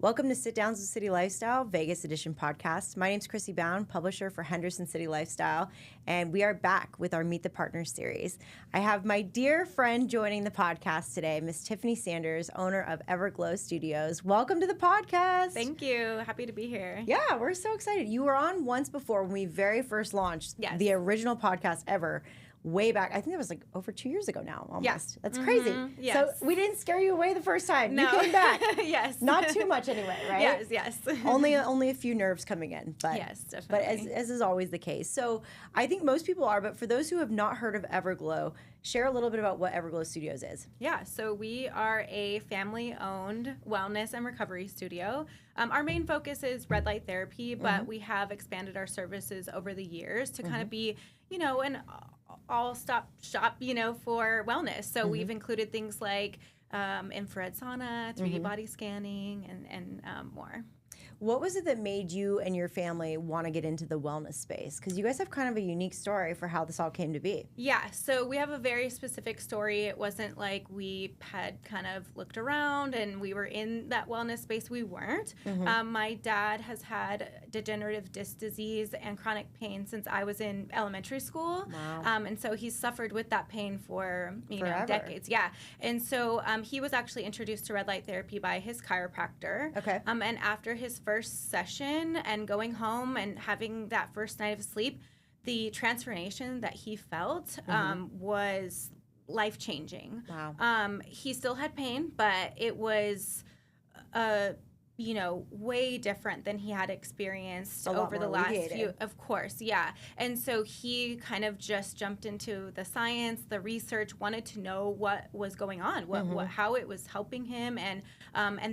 Welcome to Sit Downs with City Lifestyle, Vegas Edition podcast. My name's Chrissy Bound, publisher for Henderson City Lifestyle, and we are back with our Meet the Partners series. I have my dear friend joining the podcast today, Miss Tiffany Sanders, owner of EverGlo Studios. Welcome to the podcast. Thank you. Happy to be here. Yeah, we're so excited. You were on once before when we very first launched the original podcast ever. Way back, I think it was like over 2 years ago now, almost. Yes. That's crazy. Yes. So we didn't scare you away the first time. No. You came back. Yes. Not too much anyway, right? Yes. only a few nerves coming in. But, yes, definitely. But as is always the case. So I think most people are, but for those who have not heard of EverGlo, share a little bit about what EverGlo Studios is. Yeah, so we are a family-owned wellness and recovery studio. Our main focus is red light therapy, but we have expanded our services over the years to kind of be, an all-stop shop, for wellness. So we've included things like infrared sauna, 3D body scanning, and more. What was it that made you and your family want to get into the wellness space? Because you guys have kind of a unique story for how this all came to be. Yeah, so we have a very specific story. It wasn't like we had kind of looked around and we were in that wellness space. We weren't. My dad has had degenerative disc disease and chronic pain since I was in elementary school. Wow. And so he's suffered with that pain for Forever. decades. Yeah. And so he was actually introduced to red light therapy by his chiropractor. Okay. And after his first session and going home and having that first night of sleep, the transformation that he felt was life-changing. Wow. He still had pain, but it was way different than he had experienced over the last few. Of course, yeah. And so he kind of just jumped into the science, the research, wanted to know what was going on, how it was helping him, and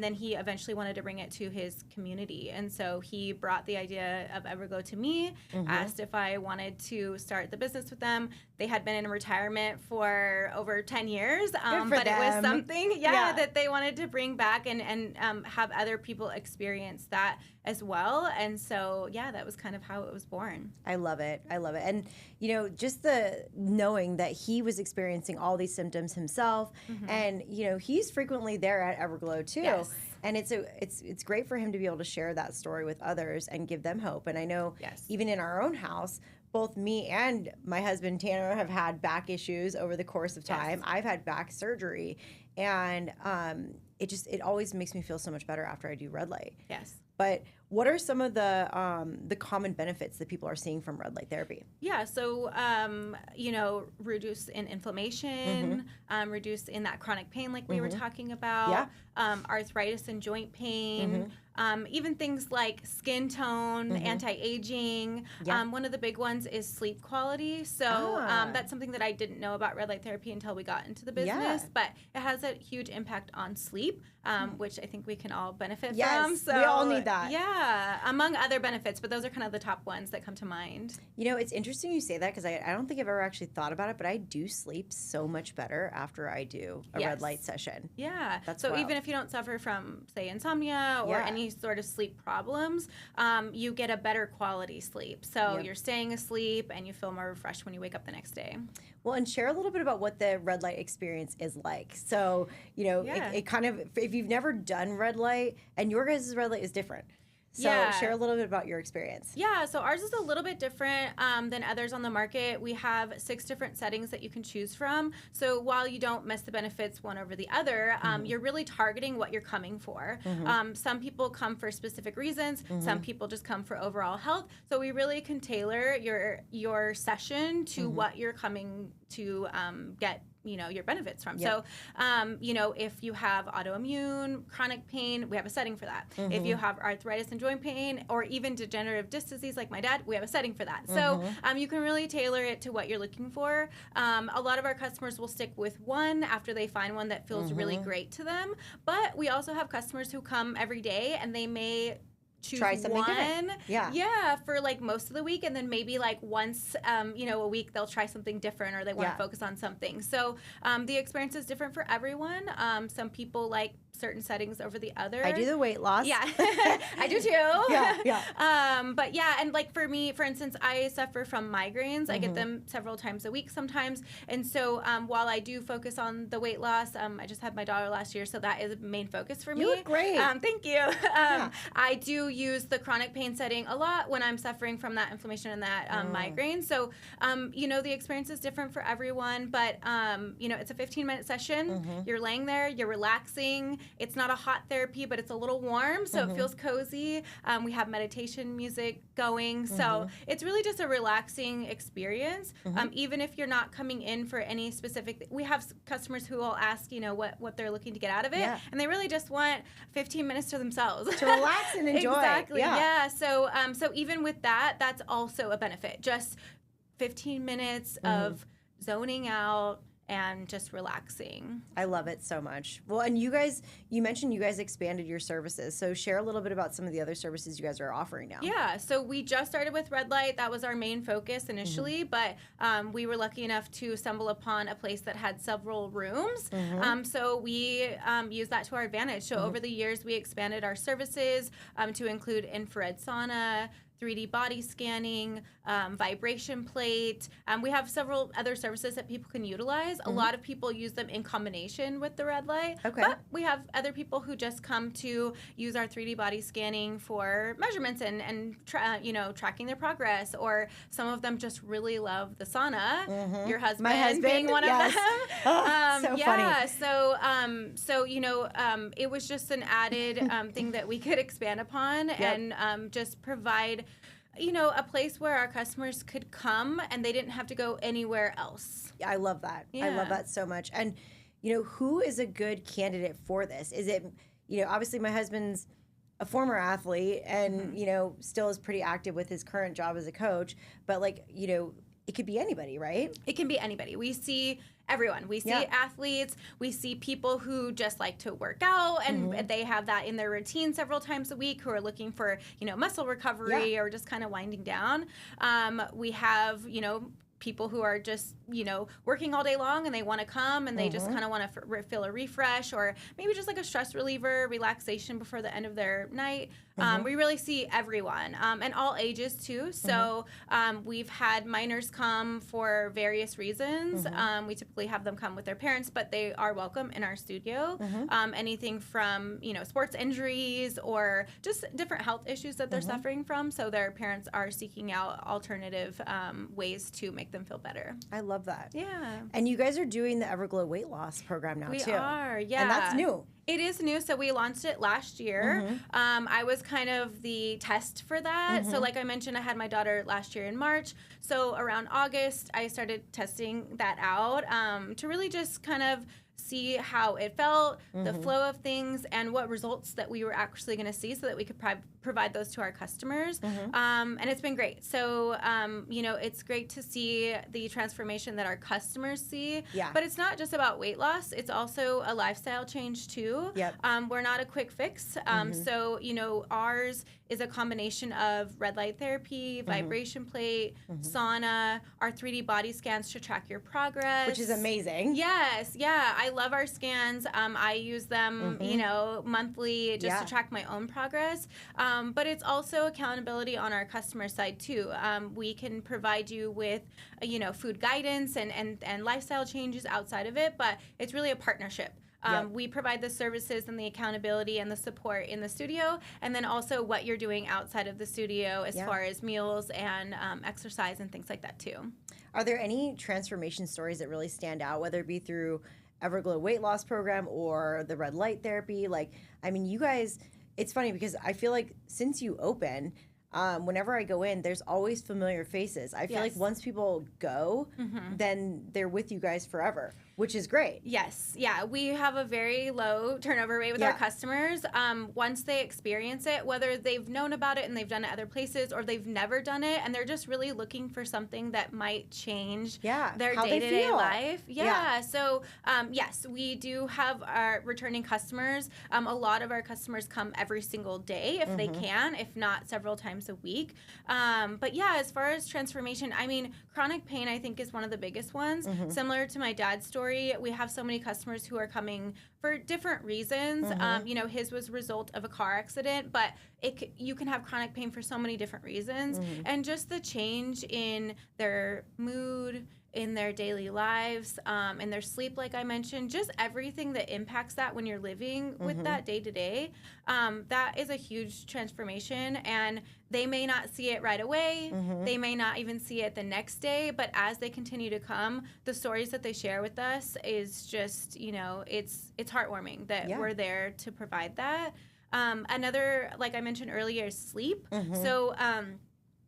then he eventually wanted to bring it to his community. And so he brought the idea of EverGlo to me, asked if I wanted to start the business with them. They had been in retirement for over 10 years, but it was something, that they wanted to bring back and have other people experience that as well. And so, that was kind of how it was born. I love it. And, just the knowing that he was experiencing all these symptoms himself and, he's frequently there at EverGlo too. Yes. And it's great for him to be able to share that story with others and give them hope. And I know even in our own house, both me and my husband, Tanner, have had back issues over the course of time. Yes. I've had back surgery, and it always makes me feel so much better after I do red light. Yes. But what are some of the common benefits that people are seeing from red light therapy? Yeah, so, reduce in inflammation, reduce in that chronic pain like we were talking about, arthritis and joint pain, even things like skin tone, anti-aging. One of the big ones is sleep quality. So that's something that I didn't know about red light therapy until we got into the business, but it has a huge impact on sleep, which I think we can all benefit from. So we all need that. Yeah, among other benefits, but those are kind of the top ones that come to mind. It's interesting you say that because I don't think I've ever actually thought about it, but I do sleep so much better after I do a red light session. Yeah. That's so wild. Even if you don't suffer from, say, insomnia or any sort of sleep problems, you get a better quality sleep. So you're staying asleep and you feel more refreshed when you wake up the next day. Well, and share a little bit about what the red light experience is like. So, it kind of, if you've never done red light, and your guys' red light is different. So share a little bit about your experience. Yeah, so ours is a little bit different than others on the market. We have 6 different settings that you can choose from. So while you don't miss the benefits one over the other, you're really targeting what you're coming for. Some people come for specific reasons. Some people just come for overall health. So we really can tailor your session to what you're coming to get your benefits from. So, if you have autoimmune, chronic pain, we have a setting for that. If you have arthritis and joint pain, or even degenerative disc disease like my dad, we have a setting for that. So, you can really tailor it to what you're looking for. A lot of our customers will stick with one after they find one that feels really great to them. But we also have customers who come every day and they may try something different. Yeah, for like most of the week, and then maybe like once a week they'll try something different, or they want to focus on something. So the experience is different for everyone. Some people like certain settings over the other. I do the weight loss. Yeah, I do too. Yeah. But yeah, and like for me, for instance, I suffer from migraines. I get them several times a week sometimes. And so while I do focus on the weight loss, I just had my daughter last year, so that is a main focus for me. You look great. Thank you. I do use the chronic pain setting a lot when I'm suffering from that inflammation and that migraine. So, you know, the experience is different for everyone, but, you know, it's a 15-minute session. You're laying there, you're relaxing. It's not a hot therapy, but it's a little warm, so it feels cozy. We have meditation music going. So it's really just a relaxing experience. Even if you're not coming in for any specific, we have customers who will ask, you know, what they're looking to get out of it. And they really just want 15 minutes to themselves. To relax and enjoy. Exactly. Yeah. So even with that, that's also a benefit. Just 15 minutes of zoning out and just relaxing. I love it so much. Well, and you mentioned you guys expanded your services. So share a little bit about some of the other services you guys are offering now. Yeah, so we just started with Red Light. That was our main focus initially, but we were lucky enough to stumble upon a place that had several rooms. So we used that to our advantage. So over the years, we expanded our services to include infrared sauna, 3D body scanning, vibration plate. We have several other services that people can utilize. A lot of people use them in combination with the Red Light. But we have other people who just come to use our 3D body scanning for measurements and you know, tracking their progress. Or some of them just really love the sauna. Your husband, My husband being one of them. So funny. So you know, it was just an added thing that we could expand upon and just provide, you know, a place where our customers could come and they didn't have to go anywhere else. I love that. I love that so much. And, you know, who is a good candidate for this? Is it, you know, obviously my husband's a former athlete and, you know, still is pretty active with his current job as a coach, but like, you know, it could be anybody, right? It can be anybody. We see everyone. We see athletes. We see people who just like to work out and they have that in their routine several times a week, who are looking for, you know, muscle recovery or just kind of winding down. We have, you know, people who are just, you know, working all day long and they want to come and they just kind of want to feel a refresh, or maybe just like a stress reliever, relaxation before the end of their night. We really see everyone and all ages too. So we've had minors come for various reasons. We typically have them come with their parents, but they are welcome in our studio. Anything from, you know, sports injuries or just different health issues that they're suffering from. So their parents are seeking out alternative ways to make them feel better. I love that. Yeah. And you guys are doing the EverGlo weight loss program now too. We are, yeah. And that's new. It is new, so we launched it last year. I was kind of the test for that. So like I mentioned, I had my daughter last year in March. So around August, I started testing that out to really just kind of see how it felt, the flow of things, and what results that we were actually going to see so that we could provide those to our customers. And it's been great. So, you know, it's great to see the transformation that our customers see. But it's not just about weight loss. It's also a lifestyle change, too. We're not a quick fix. So, you know, ours is a combination of red light therapy, vibration plate, sauna, our 3D body scans to track your progress. Which is amazing. Yes, yeah. I love our scans. I use them, you know, monthly just to track my own progress. But it's also accountability on our customer side, too. We can provide you with, you know, food guidance and lifestyle changes outside of it, but it's really a partnership. We provide the services and the accountability and the support in the studio, and then also what you're doing outside of the studio as far as meals and exercise and things like that, too. Are there any transformation stories that really stand out, whether it be through EverGlo weight loss program or the red light therapy? Like, I mean, you guys, it's funny because I feel like since you open, whenever I go in, there's always familiar faces. I feel like once people go, then they're with you guys forever, which is great. Yes. Yeah. We have a very low turnover rate with our customers. Once they experience it, whether they've known about it and they've done it other places or they've never done it and they're just really looking for something that might change their day-to-day life. So, yes, we do have our returning customers. A lot of our customers come every single day if they can, if not several times a week. But yeah, as far as transformation, I mean, chronic pain, I think, is one of the biggest ones. Similar to my dad's story, story. We have so many customers who are coming for different reasons. You know, his was a result of a car accident, but you can have chronic pain for so many different reasons. And just the change in their mood, in their daily lives, in their sleep, like I mentioned, just everything that impacts that when you're living with that day to day, that is a huge transformation. And they may not see it right away. They may not even see it the next day, but as they continue to come, the stories that they share with us is just, you know, it's heartwarming that we're there to provide that. Another, like I mentioned earlier, is sleep. So,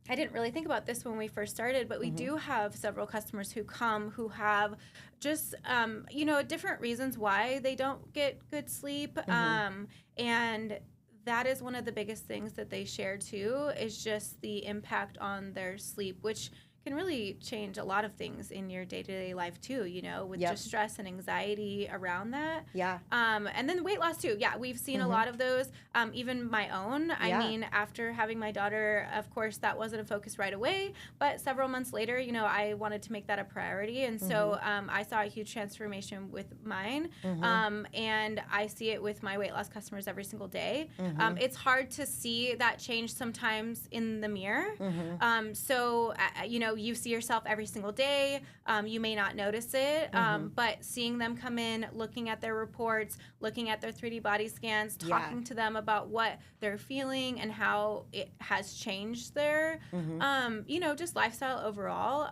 I didn't really think about this when we first started, but we do have several customers who come who have just, you know, different reasons why they don't get good sleep. And that is one of the biggest things that they share too, is just the impact on their sleep, which can really change a lot of things in your day-to-day life too, you know, with just stress and anxiety around that. And then weight loss too. We've seen a lot of those, even my own. I mean, after having my daughter, of course, that wasn't a focus right away, but several months later, you know, I wanted to make that a priority. And so I saw a huge transformation with mine. And I see it with my weight loss customers every single day. It's hard to see that change sometimes in the mirror. So, you know, you see yourself every single day. You may not notice it, but seeing them come in, looking at their reports, looking at their 3D body scans, talking to them about what they're feeling and how it has changed their, you know, just lifestyle overall,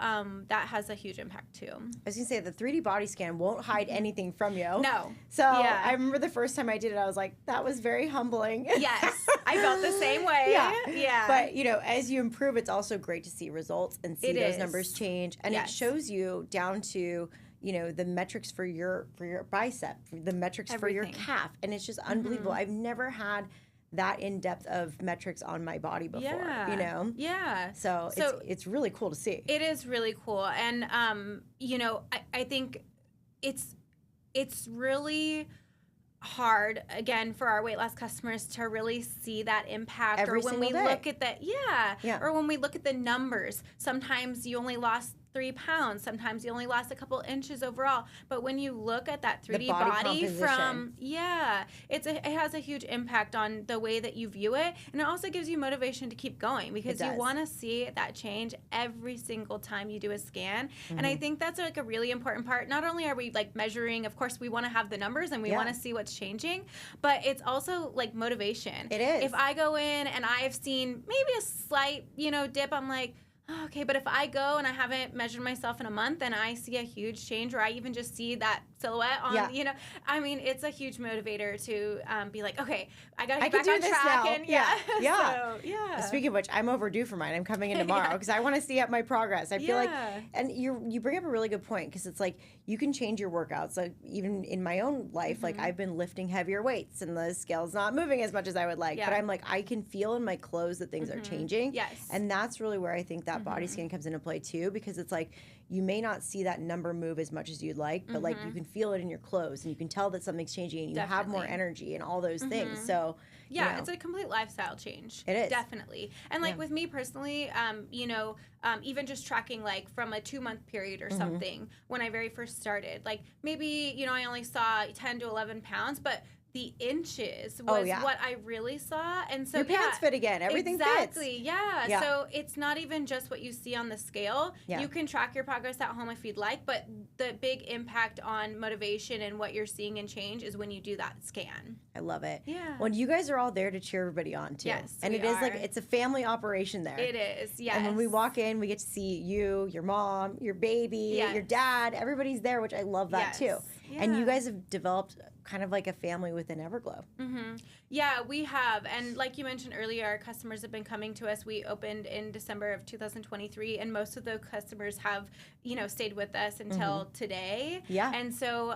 that has a huge impact too. I was going to say, the 3D body scan won't hide anything from you. No. So I remember the first time I did it, I was like, that was very humbling. Yes. I felt the same way. Yeah. But, you know, as you improve, it's also great to see results and see those numbers change. And it shows you down to, you know, the metrics for your bicep, the metrics for your calf. And it's just unbelievable. I've never had that in-depth of metrics on my body before, you know? So it's really cool to see. It is really cool. And, you know, I think it's really hard, again, for our weight loss customers to really see that impact. Every or when single we day. look at that, or when we look at the numbers, sometimes you only lost 3 pounds, sometimes you only lost a couple inches overall, but when you look at that 3D body from it has a huge impact on the way that you view it, and it also gives you motivation to keep going, because you want to see that change every single time you do a scan. And I think that's like a really important part. Not only are we like measuring, of course we want to have the numbers and we want to see what's changing, but it's also like motivation. It is. If I go in and I've seen maybe a slight, you know, dip, I'm like, okay, but if I go and I haven't measured myself in a month and I see a huge change, or I even just see that silhouette on, you know, I mean, it's a huge motivator to be like, okay, I got to get back on track. Now. And Speaking of which, I'm overdue for mine. I'm coming in tomorrow because I want to see my progress. I feel like, and you bring up a really good point, because it's like you can change your workouts. Like even in my own life, like I've been lifting heavier weights and the scale's not moving as much as I would like, but I'm like, I can feel in my clothes that things are changing. And that's really where I think that body scan comes into play too, because it's like you may not see that number move as much as you'd like, but like you can feel it in your clothes and you can tell that something's changing and you have more energy and all those things. So you know, it's a complete lifestyle change. It is. Definitely. And like with me personally, you know, even just tracking like from a 2-month period or something when I very first started, like maybe, you know, I only saw 10 to 11 pounds, but the inches was what I really saw. And so your pants fit again. Everything fits. Yeah. So it's not even just what you see on the scale. You can track your progress at home if you'd like, but the big impact on motivation and what you're seeing and change is when you do that scan. I love it. Well, you guys are all there to cheer everybody on too. And it is like, it's a family operation there. It is, And when we walk in, we get to see you, your mom, your baby, your dad. Everybody's there, which I love that too. And you guys have developed kind of like a family within EverGlo. Yeah, we have. And like you mentioned earlier, our customers have been coming to us. We opened in December of 2023, and most of the customers have, you know, stayed with us until today. And so,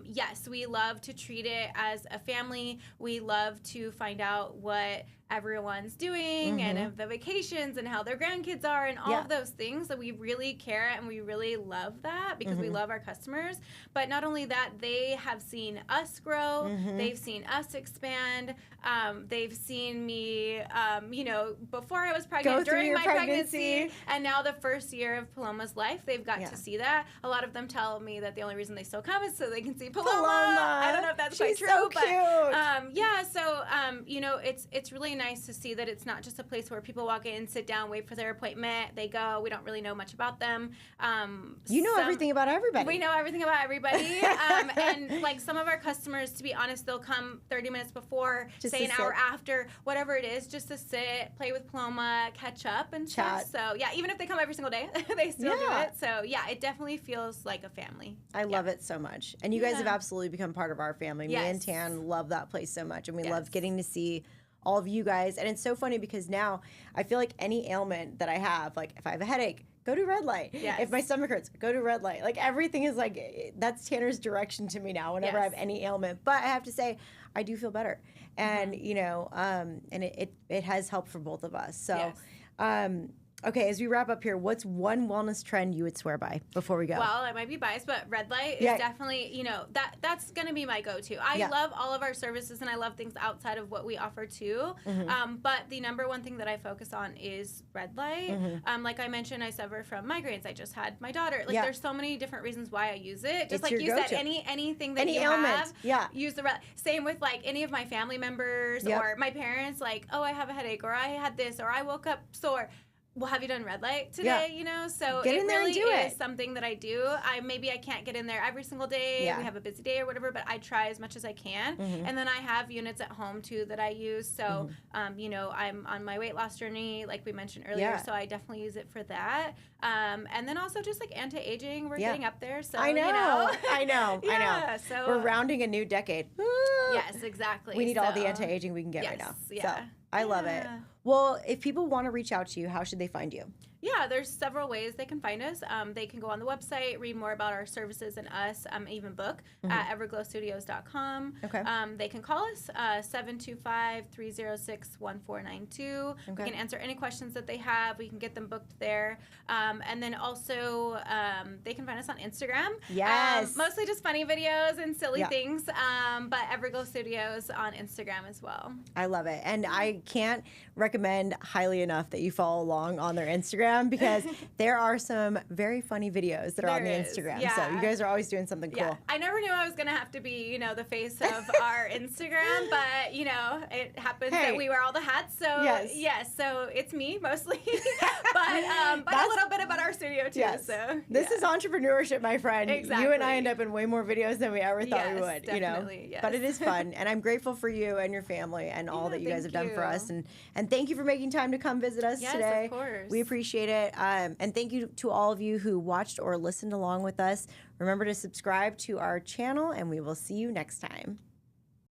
yes, we love to treat it as a family. We love to find out what everyone's doing and of the vacations and how their grandkids are and all of those things. So we really care and we really love that because we love our customers. But not only that, they have seen us grow. They've seen us expand. They've seen me, before I was pregnant, during my pregnancy, and now the first year of Paloma's life, they've got to see that. A lot of them tell me that the only reason they still come is so they can see Paloma. I don't know if that's quite true, so but cute. It's really nice to see that it's not just a place where people walk in, sit down, wait for their appointment, they go. We don't really know much about them. You know everything about everybody. We know everything about everybody. And like some of our customers, to be honest, they'll come 30 minutes before, just say an hour after, whatever it is, just to sit, play with Paloma, catch up and chat. So yeah, even if they come every single day, they still do it. So yeah, it definitely feels like a family. I love it so much. And you guys have absolutely become part of our family. Me and Tan love that place so much. And we love getting to see all of you guys. And it's so funny because now I feel like any ailment that I have, like if I have a headache, go to red light. If my stomach hurts, go to red light. Like everything is like, that's Tanner's direction to me now whenever I have any ailment. But I have to say, I do feel better. And, and it has helped for both of us. So, okay, as we wrap up here, what's one wellness trend you would swear by before we go? Well, I might be biased, but red light is definitely, that's going to be my go-to. I love all of our services and I love things outside of what we offer too. But the number one thing that I focus on is red light. Like I mentioned, I suffer from migraines. I just had my daughter. Like there's so many different reasons why I use it. Just like you said, anything that you have, use the red. Same with like any of my family members or my parents, like, oh, I have a headache or I had this or I woke up sore. Well, have you done red light today? So get in there and do it. Is something that I do. Maybe I can't get in there every single day. We have a busy day or whatever, but I try as much as I can. And then I have units at home too that I use. So, I'm on my weight loss journey, like we mentioned earlier. So I definitely use it for that. And then also just like anti-aging, we're getting up there. So I know. I know. So we're rounding a new decade. Yes, exactly. We need all the anti-aging we can get right now. So I love it. Well, if people want to reach out to you, how should they find you? Yeah, there's several ways they can find us. They can go on the website, read more about our services and us, even book at everglowstudios.com. Okay. They can call us 725-306-1492. We can answer any questions that they have. We can get them booked there. And then also they can find us on Instagram. Yes. Mostly just funny videos and silly things, but EverGlo Studios on Instagram as well. I love it. And I can't recommend highly enough that you follow along on their Instagram because there are some very funny videos that are on the Instagram. So you guys are always doing something cool. I never knew I was going to have to be, the face of our Instagram, but, it happens that we wear all the hats. So, so it's me mostly, but a little bit about our studio too. So this is entrepreneurship, my friend. Exactly. You and I end up in way more videos than we ever thought we would, definitely, yes. But it is fun. And I'm grateful for you and your family and all that you guys have done for us. And thank you for making time to come visit us today. Yes, of course. We appreciate it. And thank you to all of you who watched or listened along with us. Remember to subscribe to our channel, and we will see you next time.